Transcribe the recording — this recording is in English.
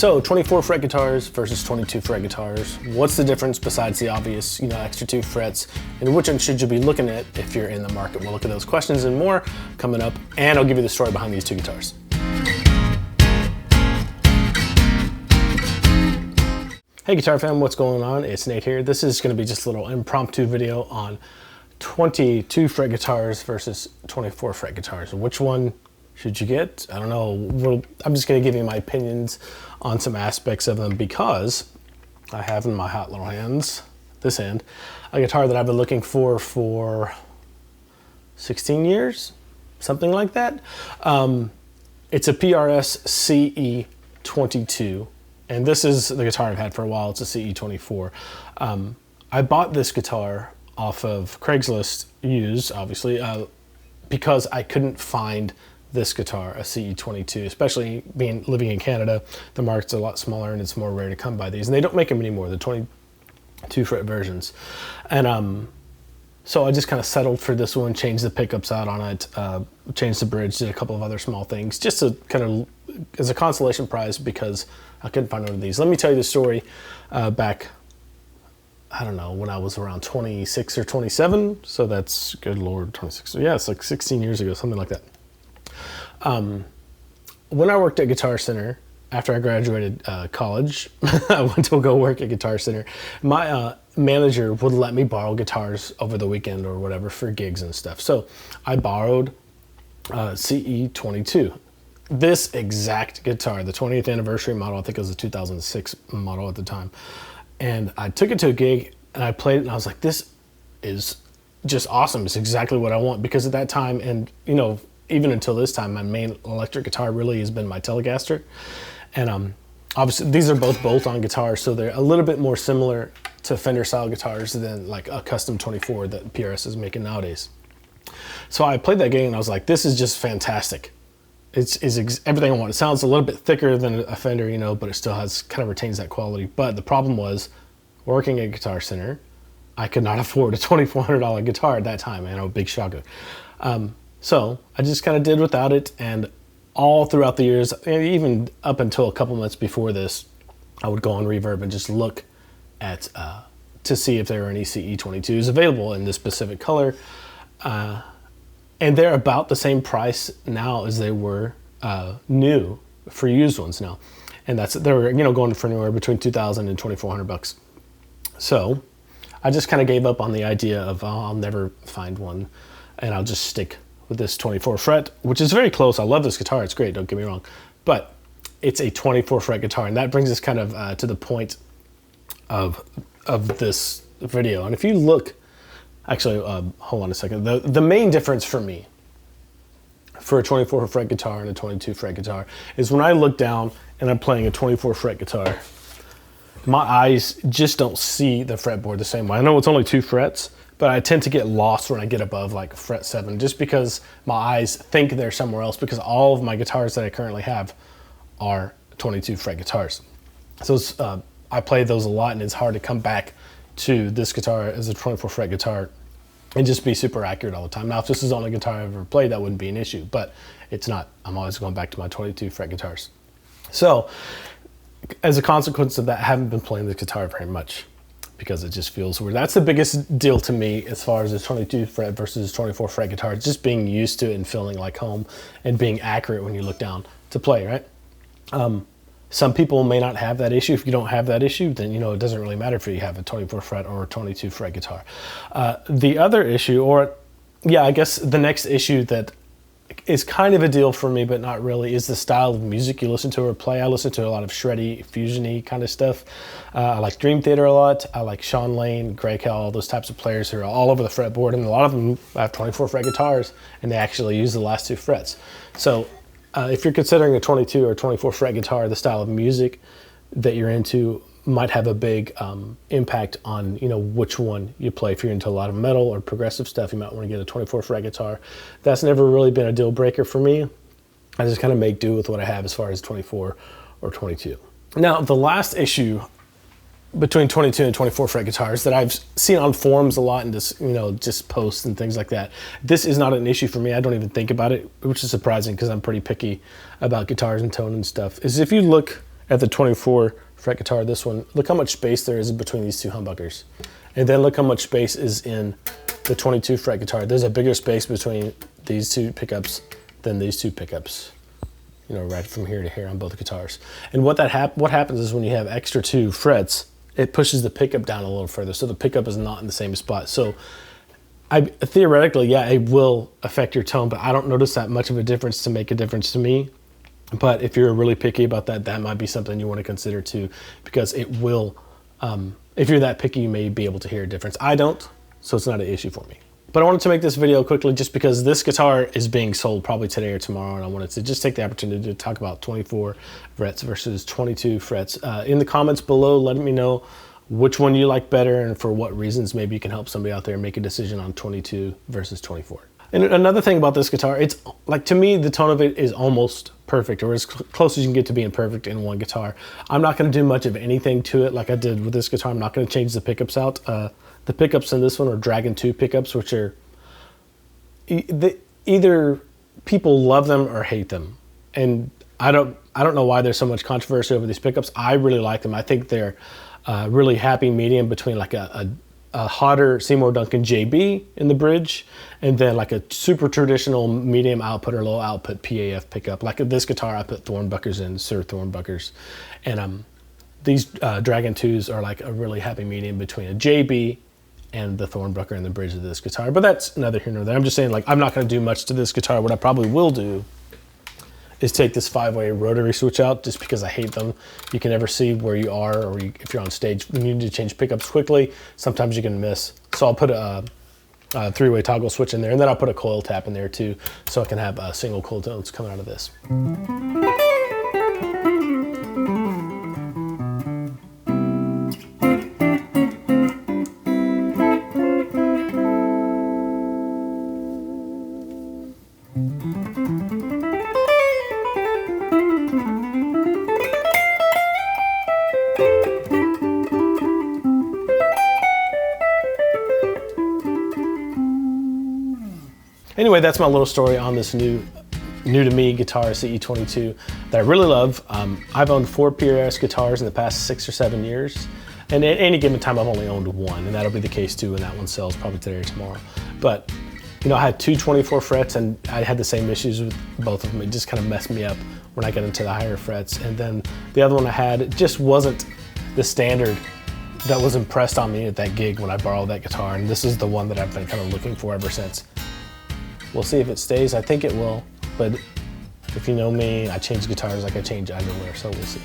So 24 fret guitars versus 22 fret guitars. What's the difference besides the obvious, extra 2 frets? And which one should you be looking at if you're in the market? We'll look at those questions and more coming up, and I'll give you the story behind these two guitars. Hey Guitar Fam, what's going on? It's Nate here. This is going to be just a little impromptu video on 22 fret guitars versus 24 fret guitars. Which one should you get? I don't know. I'm just going to give you my opinions on some aspects of them because I have in my hot little hands, this hand, a guitar that I've been looking for 16 years, something like that. It's a PRS CE-22. And this is the guitar I've had for a while. It's a CE-24. I bought this guitar off of Craigslist, used, obviously, because I couldn't find this guitar, a CE-22, especially living in Canada. The market's a lot smaller and it's more rare to come by these. And they don't make them anymore, the 22 fret versions. And so I just kind of settled for this one, changed the pickups out on it, changed the bridge, did a couple of other small things, just to kind of, as a consolation prize, because I couldn't find one of these. Let me tell you the story back, I don't know, when I was around 26 or 27. So that's, good Lord, 26. Yeah, it's like 16 years ago, something like that. When I worked at Guitar Center, after I graduated college, I went to go work at Guitar Center. My manager would let me borrow guitars over the weekend or whatever for gigs and stuff. So I borrowed CE-22. This exact guitar, the 20th anniversary model, I think it was a 2006 model at the time. And I took it to a gig and I played it and I was like, this is just awesome. It's exactly what I want, because at that time, and even until this time, my main electric guitar really has been my Telecaster. And obviously these are both bolt-on guitars, so they're a little bit more similar to Fender style guitars than like a custom 24 that PRS is making nowadays. So I played that gig and I was like, this is just fantastic. It's everything I want. It sounds a little bit thicker than a Fender, but it still kind of retains that quality. But the problem was, working at Guitar Center, I could not afford a $2,400 guitar at that time, and a big shocker. So I just kind of did without it, and all throughout the years, even up until a couple months before this, I would go on Reverb and just look at to see if there were any CE-22s available in this specific color. And they're about the same price now as they were new for used ones now. And they're going for anywhere between $2,000 and $2,400. So I just kind of gave up on the idea of, I'll never find one, and I'll just stick with this 24 fret, which is very close. I love this guitar, it's great, don't get me wrong, but it's a 24 fret guitar. And that brings us kind of to the point of this video. And if you look, actually, hold on a second. The main difference for me for a 24 fret guitar and a 22 fret guitar is when I look down and I'm playing a 24 fret guitar, my eyes just don't see the fretboard the same way. I know it's only 2 frets, but I tend to get lost when I get above like fret 7, just because my eyes think they're somewhere else, because all of my guitars that I currently have are 22 fret guitars. So I play those a lot, and it's hard to come back to this guitar as a 24 fret guitar and just be super accurate all the time. Now, if this is the only guitar I've ever played, that wouldn't be an issue, but it's not. I'm always going back to my 22 fret guitars. So as a consequence of that, I haven't been playing this guitar very much because it just feels weird. That's the biggest deal to me as far as the 22 fret versus 24 fret guitar. It's just being used to it and feeling like home and being accurate when you look down to play, right? Some people may not have that issue. If you don't have that issue, then it doesn't really matter if you have a 24 fret or a 22 fret guitar. The other issue, or yeah, I guess the next issue that is kind of a deal for me, but not really, is the style of music you listen to or play. I listen to a lot of shreddy, fusion-y kind of stuff. I like Dream Theater a lot. I like Sean Lane, Grey Cal, all those types of players who are all over the fretboard, and a lot of them have 24 fret guitars, and they actually use the last 2 frets. So if you're considering a 22 or 24 fret guitar, the style of music that you're into might have a big impact on which one you play. If you're into a lot of metal or progressive stuff, you might want to get a 24 fret guitar. That's never really been a deal breaker for me. I just kind of make do with what I have as far as 24 or 22. Now, the last issue between 22 and 24 fret guitars that I've seen on forums a lot and just posts and things like that. This is not an issue for me. I don't even think about it, which is surprising because I'm pretty picky about guitars and tone and stuff. Is if you look at the 24 fret guitar, this one, look how much space there is between these two humbuckers. And then look how much space is in the 22 fret guitar. There's a bigger space between these two pickups than these two pickups. You know, right from here to here on both guitars. And what happens is when you have extra 2 frets, it pushes the pickup down a little further, so the pickup is not in the same spot. So theoretically, yeah, it will affect your tone, but I don't notice that much of a difference to make a difference to me. But if you're really picky about that, that might be something you want to consider too, because it will, if you're that picky, you may be able to hear a difference. I don't, so it's not an issue for me. But I wanted to make this video quickly just because this guitar is being sold probably today or tomorrow, and I wanted to just take the opportunity to talk about 24 frets versus 22 frets. In the comments below, let me know which one you like better and for what reasons. Maybe you can help somebody out there make a decision on 22 versus 24. And another thing about this guitar, it's like, to me, the tone of it is almost perfect, or as close as you can get to being perfect in one guitar. I'm not going to do much of anything to it like I did with this guitar. I'm not going to change the pickups out. The pickups in this one are Dragon 2 pickups, which are either people love them or hate them. And I don't know why there's so much controversy over these pickups. I really like them. I think they're really happy medium between like a hotter Seymour Duncan JB in the bridge, and then like a super traditional medium output or low output PAF pickup. Like this guitar, I put Thornbuckers in, Sir Thornbuckers. And these Dragon 2s are like a really happy medium between a JB and the Thornbucker in the bridge of this guitar. But that's neither here nor there. I'm just saying, like, I'm not going to do much to this guitar. What I probably will do is take this 5-way rotary switch out, just because I hate them. You can never see where you are, or if you're on stage, when you need to change pickups quickly, sometimes you can miss. So I'll put a 3-way toggle switch in there, and then I'll put a coil tap in there too, so I can have single coil tones coming out of this. Anyway, that's my little story on this new to me guitar CE-22 that I really love. I've owned 4 PRS guitars in the past 6 or 7 years, and at any given time I've only owned 1, and that'll be the case too when that one sells, probably today or tomorrow. But you know, I had 2 24 frets, and I had the same issues with both of them. It just kind of messed me up when I got into the higher frets. And then the other one I had, it just wasn't the standard that was impressed on me at that gig when I borrowed that guitar, and this is the one that I've been kind of looking for ever since. We'll see if it stays. I think it will, but if you know me, I change guitars like I change underwear, so we'll see.